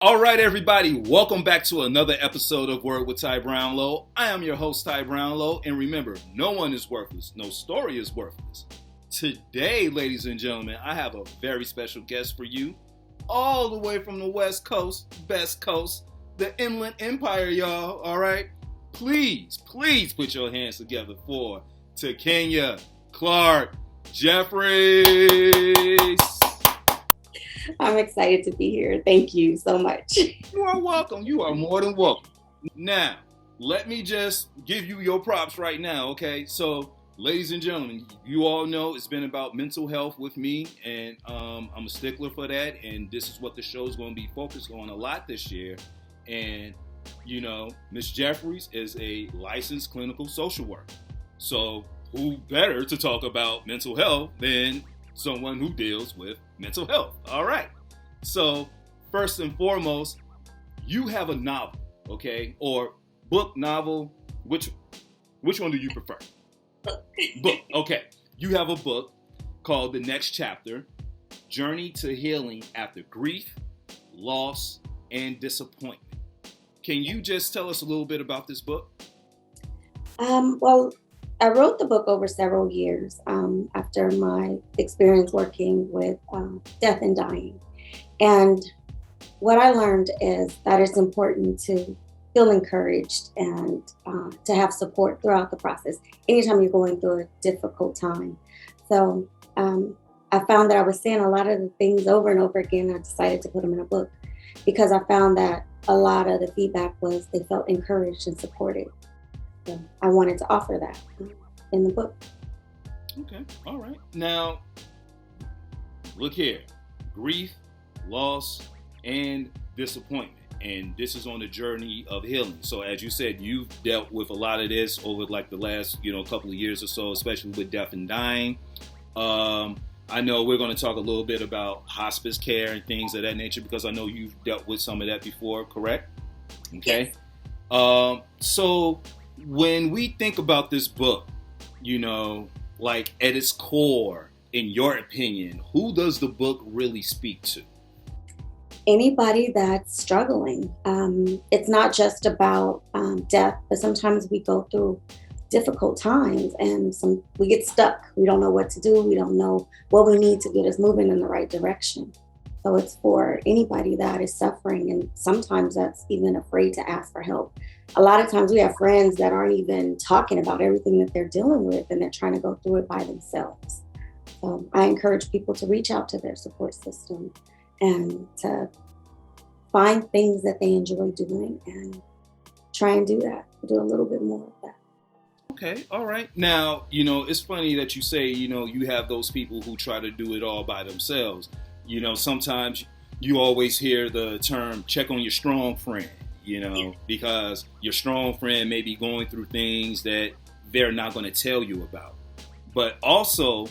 All right, everybody, welcome back to another episode of Word with Ty Brownlow. I am your host, Ty Brownlow, and remember, no one is worthless, no story is worthless. Today, ladies and gentlemen, I have a very special guest for you, all the way from the West Coast, best coast, the Inland Empire, y'all, all right? Please put your hands together for Takenya Clark-Jeffries. I'm excited to be here. Thank you so much. You are welcome. You are more than welcome. Now, let me just give you your props right now, okay? So, ladies and gentlemen, you all know it's been about mental health with me, and I'm a stickler for that, and this is what the show is going to be focused on a lot this year. And, you know, Ms. Jeffries is a licensed clinical social worker. So, who better to talk about mental health than someone who deals with mental health? All right. So, first and foremost, you have a novel, okay? Or book, novel, which one do you prefer? Book, okay. You have a book called The Next Chapter, Journey to Healing After Grief, Loss, and Disappointment. Can you just tell us a little bit about this book? Well, I wrote the book over several years after my experience working with death and dying. And what I learned is that it's important to feel encouraged and to have support throughout the process, anytime you're going through a difficult time. So I found that I was saying a lot of the things over and over again. I decided to put them in a book because I found that a lot of the feedback was they felt encouraged and supported. So I wanted to offer that in the book. Okay, all right. Now, look here. Grief, loss, and disappointment. And this is on the journey of healing. So as you said, you've dealt with a lot of this over like the last, couple of years or so, especially with death and dying. I know we're going to talk a little bit about hospice care and things of that nature because I know you've dealt with some of that before, correct? Okay. Yes. So when we think about this book, like at its core, in your opinion, who does the book really speak to? Anybody that's struggling. It's not just about death, but sometimes we go through difficult times and we get stuck. We don't know what to do. We don't know what we need to get us moving in the right direction. So it's for anybody that is suffering, and sometimes that's even afraid to ask for help. A lot of times we have friends that aren't even talking about everything that they're dealing with, and they're trying to go through it by themselves. So I encourage people to reach out to their support system and to find things that they enjoy doing and try and do a little bit more of that. Okay, all right. Now, it's funny that you say, you have those people who try to do it all by themselves. Sometimes you always hear the term check on your strong friend, because your strong friend may be going through things that they're not going to tell you about. But also,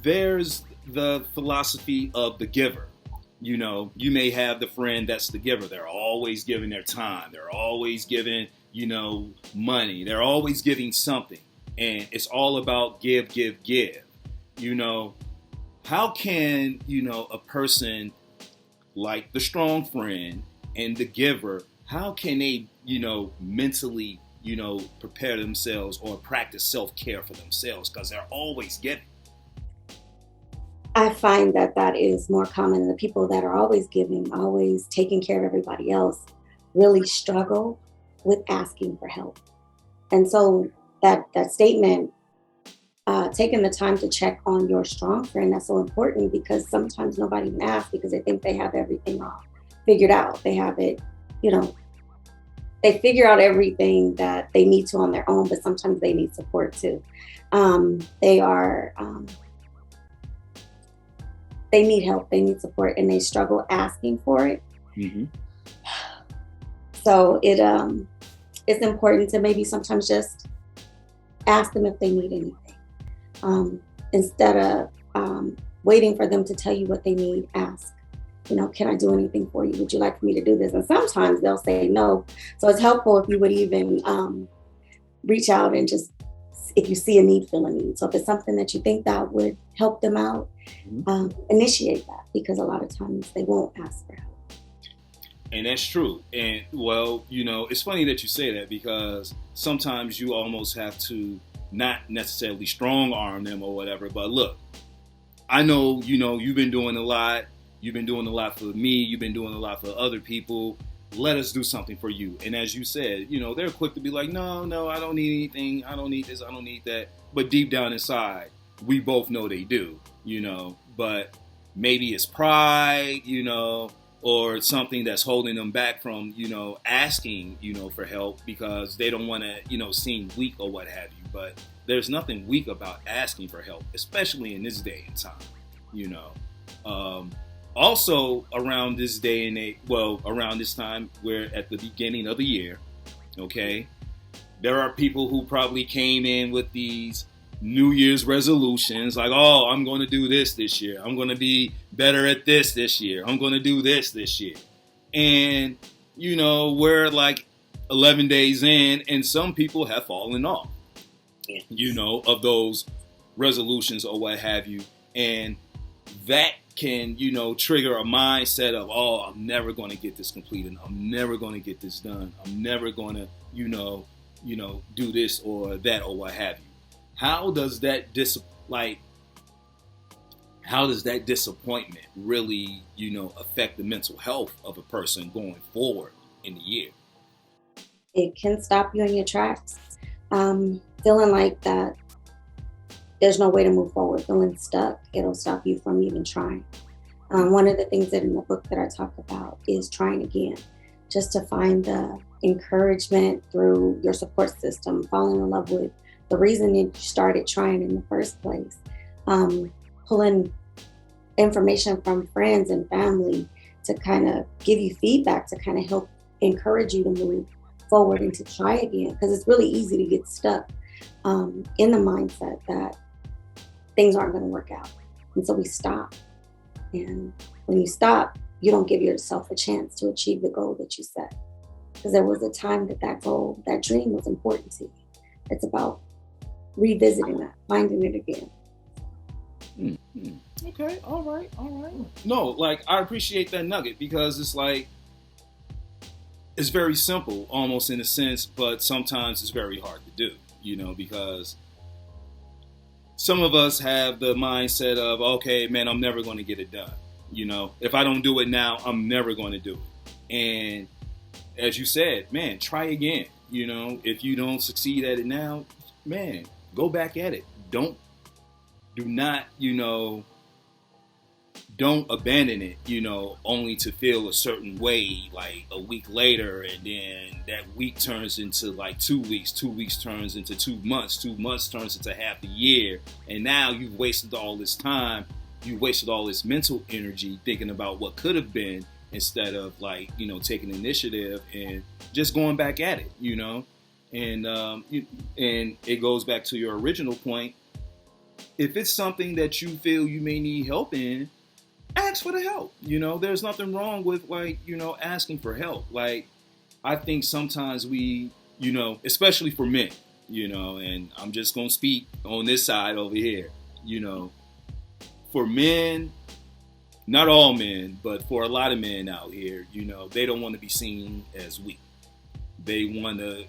there's the philosophy of the giver. You may have the friend that's the giver. They're always giving their time. They're always giving, money. They're always giving something. And it's all about give. How can, a person like the strong friend and the giver, how can they, mentally, prepare themselves or practice self-care for themselves? Because they're always giving. I find that is more common. The people that are always giving, always taking care of everybody else, really struggle with asking for help. And so that statement, taking the time to check on your strong friend, that's so important because sometimes nobody even asks because they think they have everything all figured out. They have it, they figure out everything that they need to on their own, but sometimes they need support too. They need help, they need support, and they struggle asking for it. Mm-hmm. So it's important to maybe sometimes just ask them if they need anything. Instead of waiting for them to tell you what they need, ask, can I do anything for you? Would you like for me to do this? And sometimes they'll say no. So it's helpful if you would even reach out and just, if you see a need, fill a need. So if it's something that you think that would help them out, initiate that, because a lot of times they won't ask for help. And that's true. And well, it's funny that you say that because sometimes you almost have to not necessarily strong arm them or whatever. But look, I know, you've been doing a lot. You've been doing a lot for me. You've been doing a lot for other people. Let us do something for you. And as you said, they're quick to be like, no, I don't need anything. I don't need this. I don't need that. But deep down inside, we both know they do, but maybe it's pride, or something that's holding them back from, asking, for help because they don't want to, seem weak or what have you. But there's nothing weak about asking for help, especially in this day and time, Also, around this day and age, around this time, we're at the beginning of the year, okay? There are people who probably came in with these New Year's resolutions, like, oh, I'm going to do this year. I'm going to be better at this year. I'm going to do this year. And, we're like 11 days in, and some people have fallen off, of those resolutions or what have you. And that can, trigger a mindset of, oh, I'm never going to get this completed. I'm never going to get this done. I'm never going to, do this or that or what have you. How does that disappointment really, affect the mental health of a person going forward in the year? It can stop you in your tracks. Feeling like that there's no way to move forward, feeling stuck, it'll stop you from even trying. One of the things that in the book that I talk about is trying again, just to find the encouragement through your support system, falling in love with the reason you started trying in the first place, pulling information from friends and family to kind of give you feedback to kind of help encourage you to move forward and to try again. Because it's really easy to get stuck in the mindset that things aren't going to work out. And so we stop. And when you stop, you don't give yourself a chance to achieve the goal that you set. Because there was a time that goal, that dream was important to you. It's about revisiting that, finding it again. Mm-hmm. Okay, all right. No, like, I appreciate that nugget because it's like, it's very simple almost in a sense, but sometimes it's very hard to do, because some of us have the mindset of, okay, man, I'm never going to get it done. If I don't do it now, I'm never going to do it. And as you said, man, try again. If you don't succeed at it now, man, go back at it. Do not, don't abandon it, only to feel a certain way like a week later, and then that week turns into like 2 weeks, 2 weeks turns into 2 months, 2 months turns into half a year, and now you've wasted all this time, you wasted all this mental energy thinking about what could have been instead of like, taking initiative and just going back at it, and it goes back to your original point. If it's something that you feel you may need help in, ask for the help. There's nothing wrong with asking for help. Like, I think sometimes we, especially for men, and I'm just going to speak on this side over here, for men, not all men, but for a lot of men out here, they don't want to be seen as weak. They want to,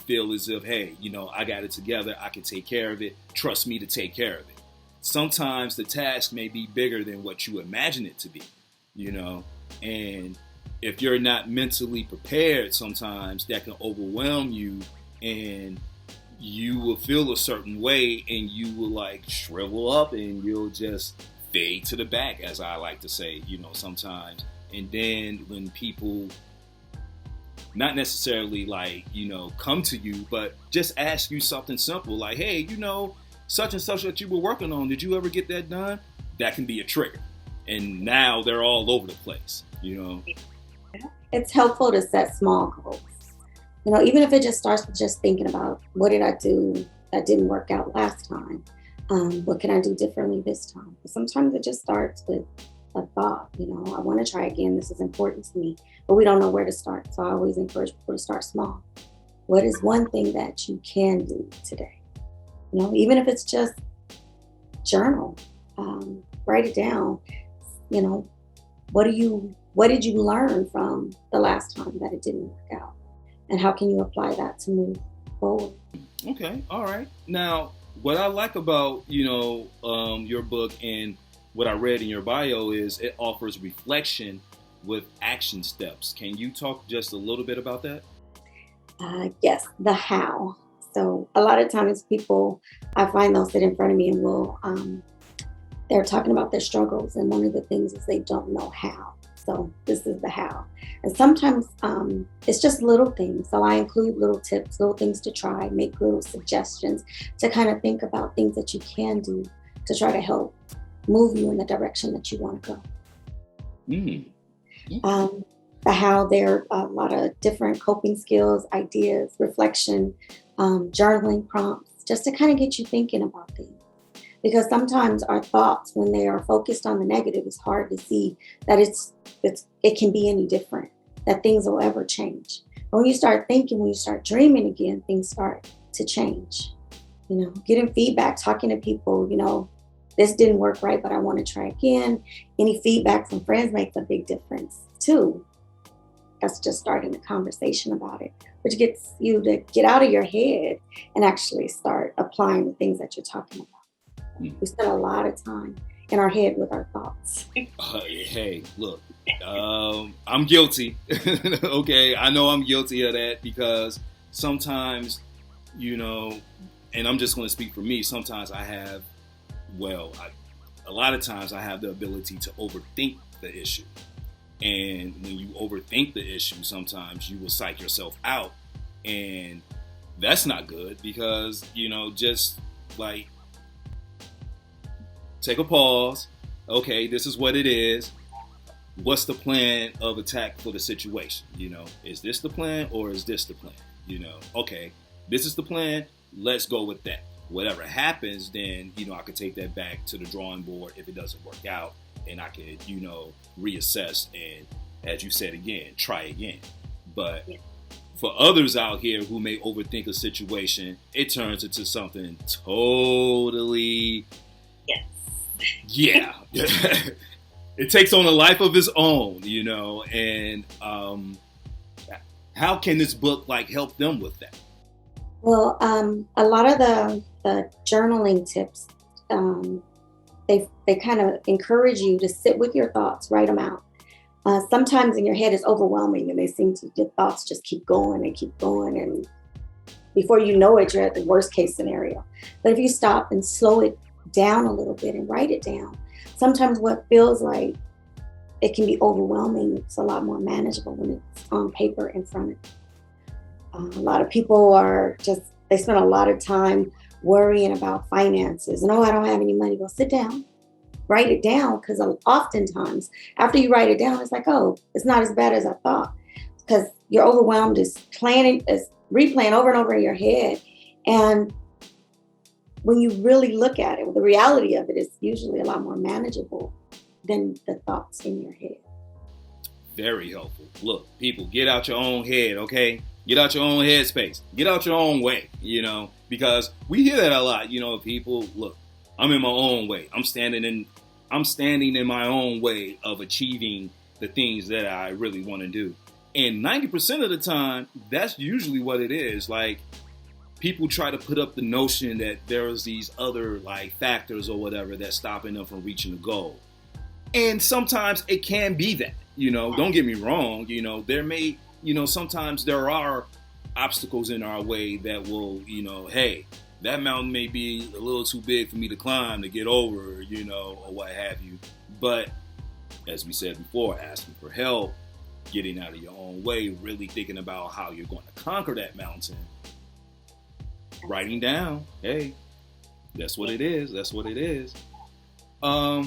feel as if, hey, I got it together. I can take care of it. Trust me to take care of it. Sometimes the task may be bigger than what you imagine it to be, and if you're not mentally prepared, sometimes that can overwhelm you and you will feel a certain way and you will like shrivel up and you'll just fade to the back, as I like to say, sometimes. And then when people not necessarily like, come to you, but just ask you something simple like, hey, such and such that you were working on, did you ever get that done? That can be a trigger. And now they're all over the place, It's helpful to set small goals. Even if it just starts with just thinking about, what did I do that didn't work out last time? What can I do differently this time? But sometimes it just starts with a thought, I want to try again. This is important to me, but we don't know where to start. So I always encourage people to start small. What is one thing that you can do today? Even if it's just journal, write it down. What do you what did you learn from the last time that it didn't work out? And how can you apply that to move forward? Okay, all right. Now, what I like about your book and what I read in your bio is it offers reflection with action steps. Can you talk just a little bit about that? Yes, the how. So a lot of times people, I find they'll sit in front of me and they're talking about their struggles, and one of the things is they don't know how. So this is the how. And sometimes it's just little things. So I include little tips, little things to try, make little suggestions to kind of think about things that you can do to try to help move you in the direction that you want to go. Mm. The how, there are a lot of different coping skills, ideas, reflection, journaling prompts, just to kind of get you thinking about things. Because sometimes our thoughts, when they are focused on the negative, it's hard to see that it can be any different, that things will ever change. But when you start thinking, when you start dreaming again, things start to change. Getting feedback, talking to people, this didn't work right, but I want to try again. Any feedback from friends makes a big difference too. That's just starting a conversation about it, which gets you to get out of your head and actually start applying the things that you're talking about. We spend a lot of time in our head with our thoughts. Hey, look, I'm guilty. Okay, I know I'm guilty of that because sometimes, and I'm just going to speak for me. Sometimes a lot of times I have the ability to overthink the issue. And when you overthink the issue, sometimes you will psych yourself out. And that's not good because, just like, take a pause. Okay, this is what it is. What's the plan of attack for the situation? Is this the plan or is this the plan? Okay, this is the plan. Let's go with that. Whatever happens, then, I could take that back to the drawing board if it doesn't work out. And I could, reassess and, as you said again, try again. But for others out here who may overthink a situation, it turns into something totally, it takes on a life of its own, and how can this book help them with that? Well, a lot of the journaling tips, they kind of encourage you to sit with your thoughts, write them out. Sometimes in your head it's overwhelming and your thoughts just keep going and keep going. And before you know it, you're at the worst case scenario. But if you stop and slow it down a little bit and write it down, sometimes what feels like it can be overwhelming, it's a lot more manageable when it's on paper in front of you. A lot of people they spend a lot of time worrying about finances and, I don't have any money. Well, sit down, write it down, because oftentimes after you write it down, it's like, it's not as bad as I thought, because you're overwhelmed, is replaying over and over in your head. And when you really look at it, the reality of it is usually a lot more manageable than the thoughts in your head. Very helpful. Look, people, get out your own head, okay? Get out your own headspace. Get out your own way, because we hear that a lot. People, look, I'm in my own way. I'm standing in my own way of achieving the things that I really want to do. And 90% of the time, that's usually what it is. People try to put up the notion that there's these other factors or whatever that's stopping them from reaching the goal. And sometimes it can be that, don't get me wrong. Sometimes there are obstacles in our way that will, hey, that mountain may be a little too big for me to climb, to get over, or what have you. But as we said before, asking for help, getting out of your own way, really thinking about how you're going to conquer that mountain, writing down, hey, that's what it is. That's what it is. I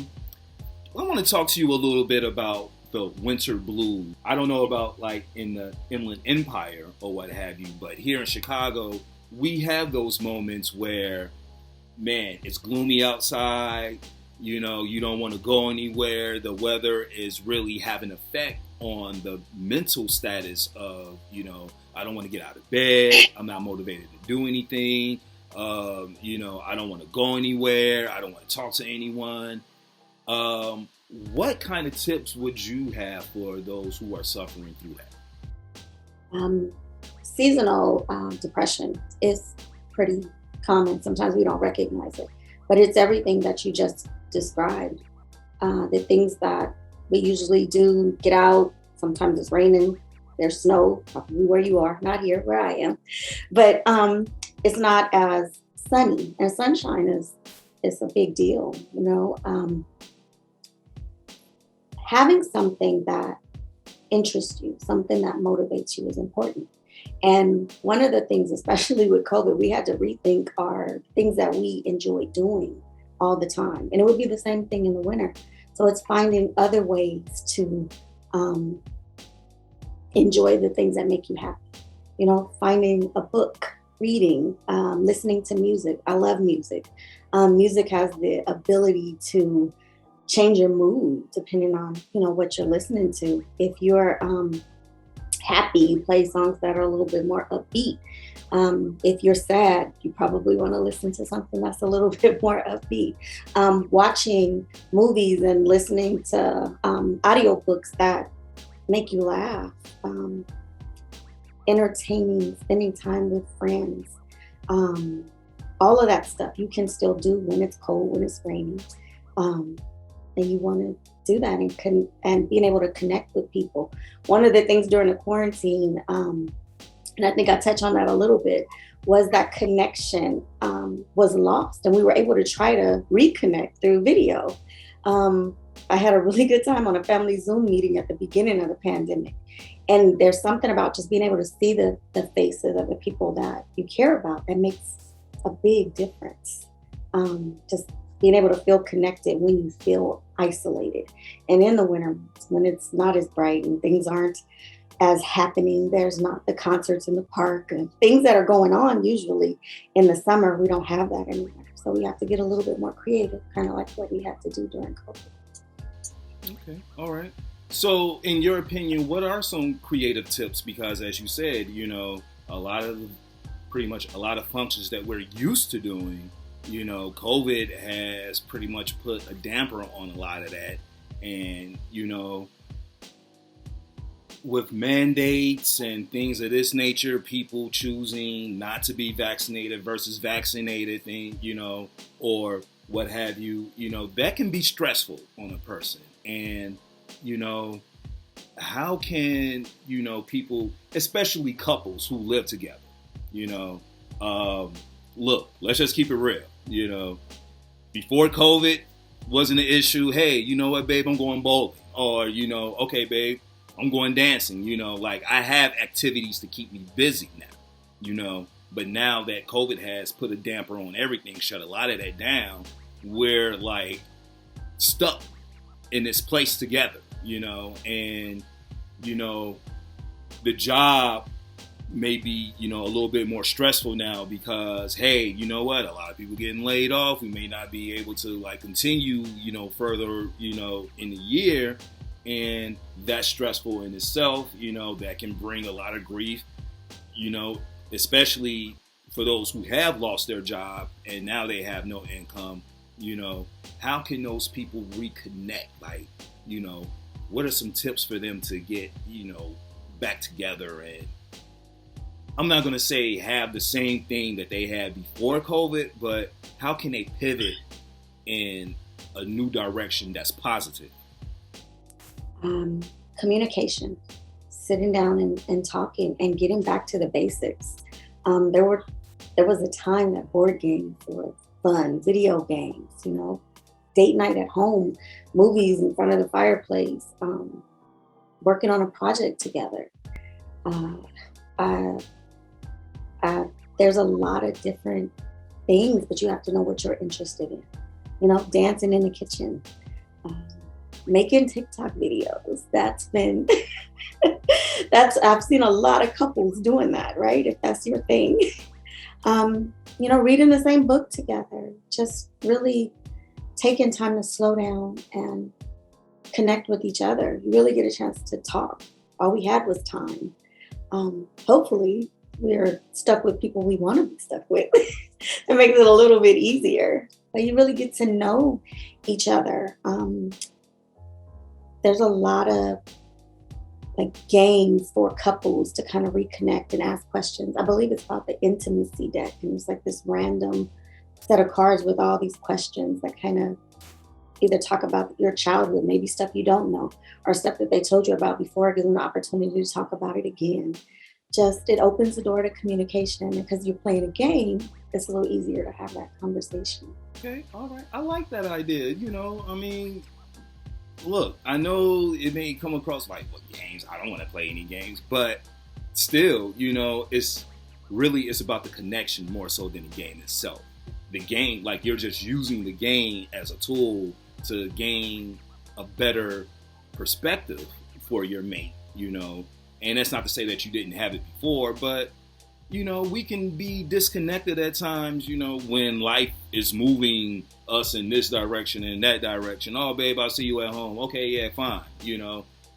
want to talk to you a little bit about the winter blues. I don't know about in the Inland Empire or what have you, but here in Chicago, we have those moments where, man, it's gloomy outside. You don't want to go anywhere. The weather is really having an effect on the mental status of, I don't want to get out of bed. I'm not motivated to do anything. I don't want to go anywhere. I don't want to talk to anyone. what kind of tips would you have for those who are suffering through that? Um, Seasonal depression is pretty common. Sometimes we don't recognize it, but it's everything that you just described. The things that we usually do, get out. Sometimes it's raining, there's snow, probably where you are, not here where I am, but it's not as sunny. And sunshine is a big deal, you know. Having something that interests you, something that motivates you is important. And one of the things, especially with COVID, we had to rethink our things that we enjoy doing all the time. And it would be the same thing in the winter. So it's finding other ways to um, enjoy the things that make you happy. You know, finding a book, reading, listening to music. I love music. Music has the ability to change your mood depending on, you know, what you're listening to. If you're happy, you play songs that are a little bit more upbeat. If you're sad, you probably want to listen to something that's a little bit more upbeat. Watching movies and listening to audiobooks that make you laugh. Entertaining, spending time with friends. All of that stuff you can still do when it's cold, when it's raining. And you want to do that and being able to connect with people. One of the things during the quarantine, and I think I touched on that a little bit, was that connection was lost, and we were able to try to reconnect through video. I had a really good time on a family Zoom meeting at the beginning of the pandemic. And there's something about just being able to see the faces of the people that you care about that makes a big difference. Just being able to feel connected when you feel isolated. And in the winter months, when it's not as bright and things aren't as happening, there's not the concerts in the park and things that are going on usually in the summer, we don't have that anymore. So we have to get a little bit more creative, kind of like what we had to do during COVID. Okay, all right. So in your opinion, what are some creative tips? Because as you said, you know, pretty much a lot of functions that we're used to doing, you know, COVID has pretty much put a damper on a lot of that. And, you know, with mandates and things of this nature, people choosing not to be vaccinated versus vaccinated, you know, or what have you, you know, that can be stressful on a person. And, you know, how can, you know, people, especially couples who live together, you know, look, let's just keep it real. You know, before COVID wasn't an issue. Hey, you know what, babe, I'm going bowling. Or, you know, okay, babe, I'm going dancing. You know, like I have activities to keep me busy now, you know. But now that COVID has put a damper on everything, shut a lot of that down, we're like stuck in this place together, you know. And, you know, the job may be, you know, a little bit more stressful now because, hey, you know what, a lot of people getting laid off. We may not be able to like continue, you know, further, you know, in the year. And that's stressful in itself, you know, that can bring a lot of grief, you know, especially for those who have lost their job and now they have no income. You know, how can those people reconnect? Like, you know, what are some tips for them to get, you know, back together and, I'm not going to say have the same thing that they had before COVID, but how can they pivot in a new direction that's positive? Communication, sitting down and talking and getting back to the basics. There was a time that board games were fun, video games, you know, date night at home, movies in front of the fireplace, working on a project together. There's a lot of different things, but you have to know what you're interested in. You know, dancing in the kitchen, making TikTok videos. That's been, I've seen a lot of couples doing that, right? If that's your thing. You know, reading the same book together, just really taking time to slow down and connect with each other. You really get a chance to talk. All we had was time. Hopefully, we're stuck with people we want to be stuck with. It makes it a little bit easier. But you really get to know each other. there's a lot of like games for couples to kind of reconnect and ask questions. I believe it's called the intimacy deck, and it's like this random set of cards with all these questions that kind of either talk about your childhood, maybe stuff you don't know, or stuff that they told you about before, gives them the opportunity to talk about it again. Just it opens the door to communication, and because you're playing a game, it's a little easier to have that conversation. Okay, all right. I like that idea. I mean, look, I know it may come across like, what games? I don't want to play any games, but still, it's about the connection more so than the game itself. The game, like you're just using the game as a tool to gain a better perspective for your mate, and that's not to say that you didn't have it before, but we can be disconnected at times, when life is moving us in this direction and that direction. Oh, babe, I'll see you at home. Okay, yeah, fine.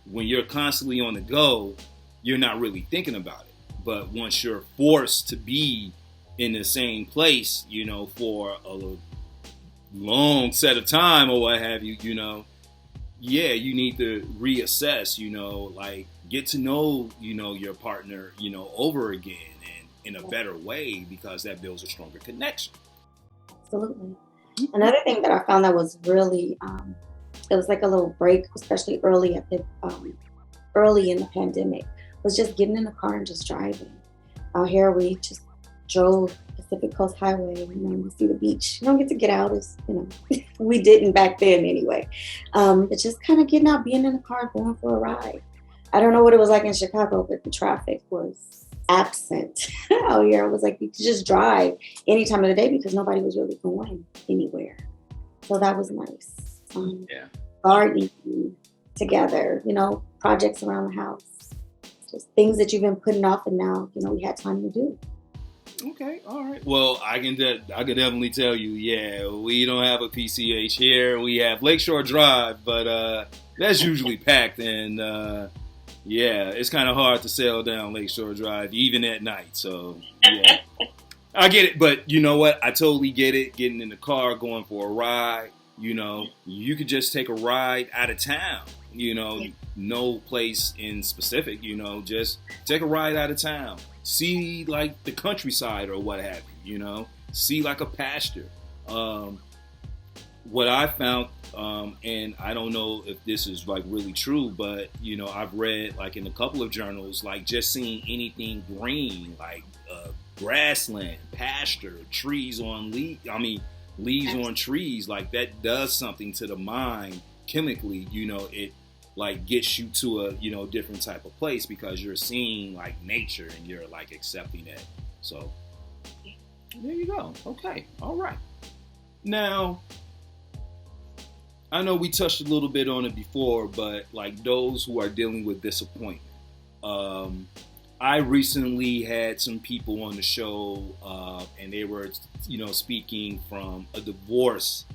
When you're constantly on the go, you're not really thinking about it. But once you're forced to be in the same place, for a long set of time or what have you, yeah, you need to reassess, like get to know, your partner, over again and in a better way, because that builds a stronger connection. Absolutely. Another thing that I found that was really, it was like a little break, especially early in the pandemic, was just getting in the car and just driving. Out here, we just drove Pacific Coast Highway, to see the beach. You don't get to get out as, we didn't back then anyway. It's just kind of getting out, being in the car, going for a ride. I don't know what it was like in Chicago, but the traffic was absent out here. It was like you could just drive any time of the day because nobody was really going anywhere. So that was nice. Yeah. Gardening together, projects around the house. Just things that you've been putting off, and now, we had time to do. Okay, all right. Well, I can definitely tell you, yeah, we don't have a PCH here. We have Lakeshore Drive, but that's usually packed, and yeah, it's kind of hard to sail down Lakeshore Drive even at night. So yeah, I get it, but you know what? I totally get it. Getting in the car, going for a ride. You could just take a ride out of town. No place in specific. Just take a ride out of town. See like the countryside or what have you. See like a pasture. What I found, and I don't know if this is like really true, but I've read like in a couple of journals, like just seeing anything green, like grassland, pasture, trees on leaves on trees, like that does something to the mind chemically. It like gets you to a different type of place because you're seeing like nature and you're like accepting it. So there you go. Okay, all right. Now I know we touched a little bit on it before, but like those who are dealing with disappointment. I recently had some people on the show, and they were, speaking from a divorce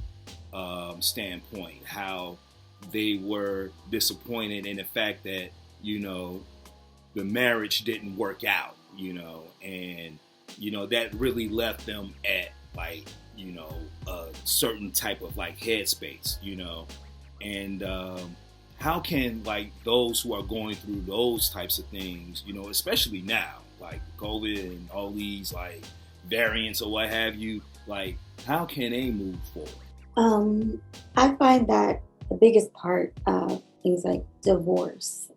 standpoint, how they were disappointed in the fact that, the marriage didn't work out, and, that really left them at like, a certain type of like headspace, and how can like those who are going through those types of things, especially now, like COVID and all these like variants or what have you, like how can they move forward? I find that the biggest part of things like divorce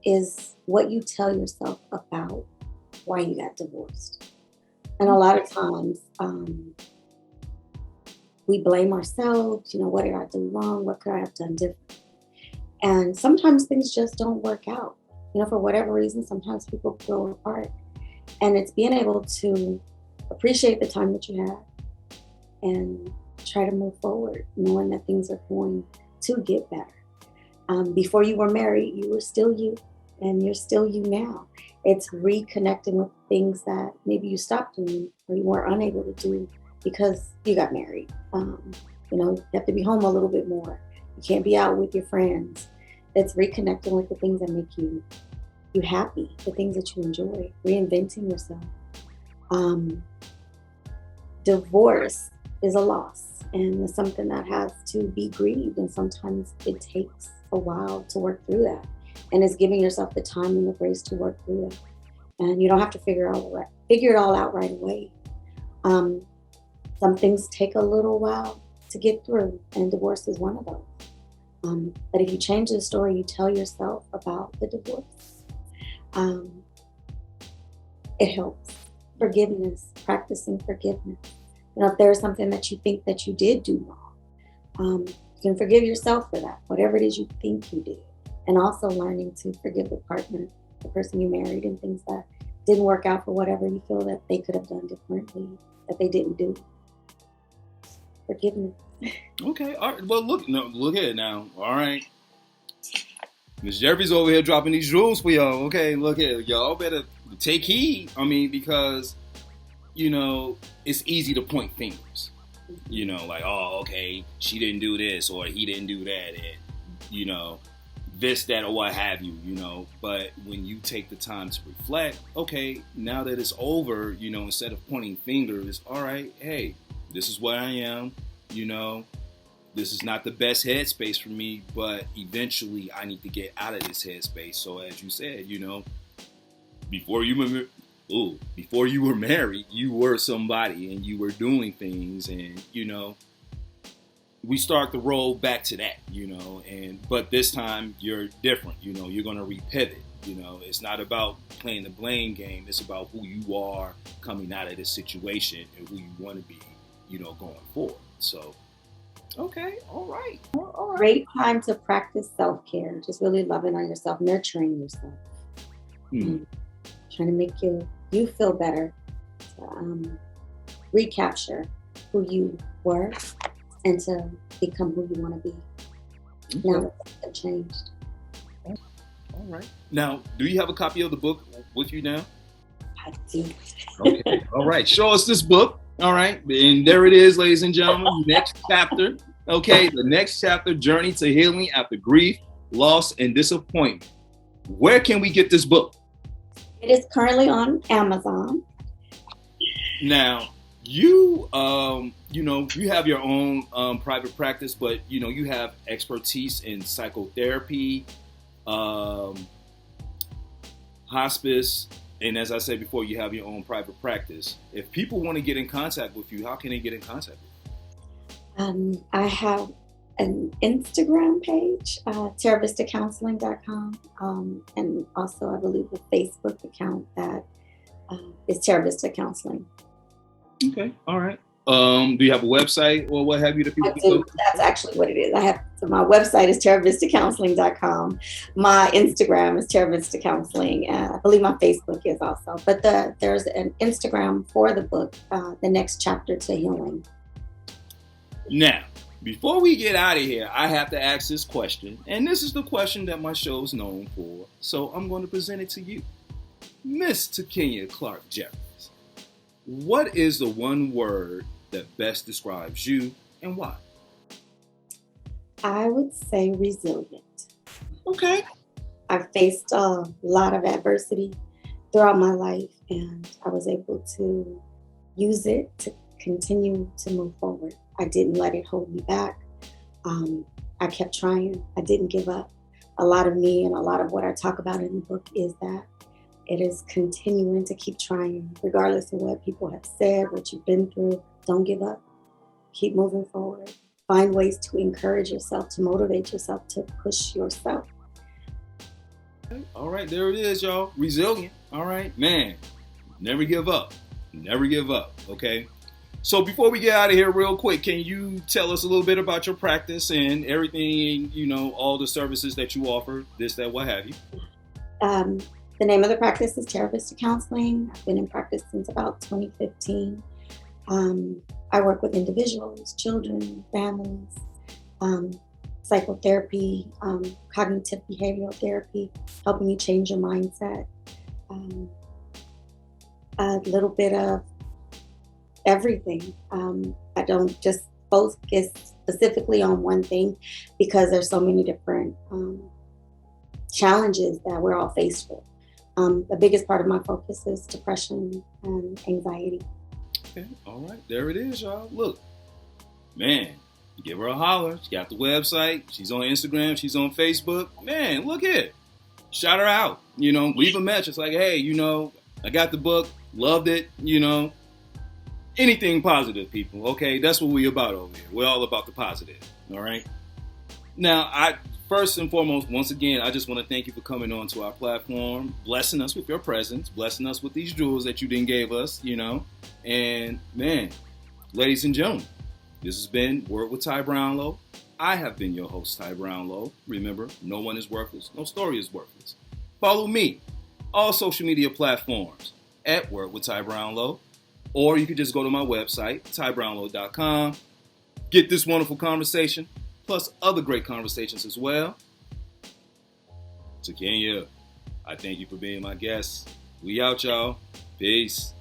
is what you tell yourself about why you got divorced. And a lot of times we blame ourselves, what did I do wrong? What could I have done different? And sometimes things just don't work out. For whatever reason, sometimes people grow apart. And it's being able to appreciate the time that you have and try to move forward, knowing that things are going to get better. Before you were married, you were still you, and you're still you now. It's reconnecting with things that maybe you stopped doing or you were unable to do because you got married. You have to be home a little bit more. You can't be out with your friends. It's reconnecting with the things that make you happy, the things that you enjoy, reinventing yourself. Divorce is a loss. and it's something that has to be grieved, and sometimes it takes a while to work through that, and it's giving yourself the time and the grace to work through it, and you don't have to figure it all out right away. Some things take a little while to get through, and divorce is one of those. But if you change the story you tell yourself about the divorce, it helps. Forgiveness, practicing forgiveness. If there's something that you think that you did do wrong, you can forgive yourself for that, whatever it is you think you did. And also learning to forgive the partner, the person you married, and things that didn't work out for whatever you feel that they could have done differently, that they didn't do. Forgiveness. Okay. All right. Well, look at it now. All right. Ms. Jeffries over here dropping these rules for y'all. Okay, look at it. Y'all better take heed. Because, it's easy to point fingers. Like, oh, okay, she didn't do this or he didn't do that, and, this, that, or what have you, But when you take the time to reflect, okay, now that it's over, instead of pointing fingers, all right, hey, this is what I am, this is not the best headspace for me, but eventually I need to get out of this headspace. So as you said, before you were married, you were somebody and you were doing things, and, we start to roll back to that, but this time you're different, you're going to repivot, it's not about playing the blame game. It's about who you are coming out of this situation and who you want to be, going forward. So, okay. All right. Great time to practice self-care, just really loving on yourself, nurturing yourself, trying to make you feel better, to, recapture who you were and to become who you want to be. Okay. Now that things have changed. All right. Now, do you have a copy of the book with you now? I do. Okay. All right. Show us this book. All right. And there it is, ladies and gentlemen. Next chapter. Okay. The next chapter, Journey to Healing After Grief, Loss, and Disappointment. Where can we get this book? It is currently on Amazon. Now, you have your own private practice, but, you have expertise in psychotherapy, hospice, and as I said before, you have your own private practice. If people want to get in contact with you, how can they get in contact with you? I have an Instagram page, terravistacounseling.com, and also I believe a Facebook account that is Terravista Counseling. Okay, all right. Do you have a website or what have you that people I do. That's actually what it is. So my website is terravistacounseling.com. My Instagram is Terravista Counseling. I believe my Facebook is also. But there's an Instagram for the book, The Next Chapter to Healing. Now, before we get out of here, I have to ask this question. And this is the question that my show is known for. So I'm going to present it to you. Miss Takenya Clark-Jeffries. What is the one word that best describes you and why? I would say resilient. Okay. I've faced a lot of adversity throughout my life, and I was able to use it to continue to move forward. I didn't let it hold me back. I kept trying. I didn't give up. A lot of me and a lot of what I talk about in the book is that it is continuing to keep trying, regardless of what people have said, what you've been through. Don't give up. Keep moving forward. Find ways to encourage yourself, to motivate yourself, to push yourself. All right, there it is, y'all. Resilient. All right, man. Never give up. Never give up. Okay. So before we get out of here real quick, can you tell us a little bit about your practice and everything, all the services that you offer, this, that, what have you? The name of the practice is Terravista Counseling. I've been in practice since about 2015. I work with individuals, children, families, psychotherapy, cognitive behavioral therapy, helping you change your mindset. A little bit of everything. I don't just focus specifically on one thing because there's so many different challenges that we're all faced with. The biggest part of my focus is depression and anxiety. Okay, all right, there it is, y'all. Look, man, give her a holler. She got the website. She's on Instagram. She's on Facebook. Man, look here. Shout her out. Leave a message like, hey, I got the book. Loved it. Anything positive, people. Okay, that's what we about over here. We're all about the positive. All right. Now, first and foremost, once again, I just want to thank you for coming on to our platform, blessing us with your presence, blessing us with these jewels that you didn't gave us, And man, ladies and gentlemen, this has been Word with Ty Brownlow. I have been your host, Ty Brownlow. Remember, no one is worthless. No story is worthless. Follow me, all social media platforms, at Word with Ty Brownlow. Or you could just go to my website, tybrownlow.com. Get this wonderful conversation, plus other great conversations as well. Takenya, I thank you for being my guest. We out, y'all. Peace.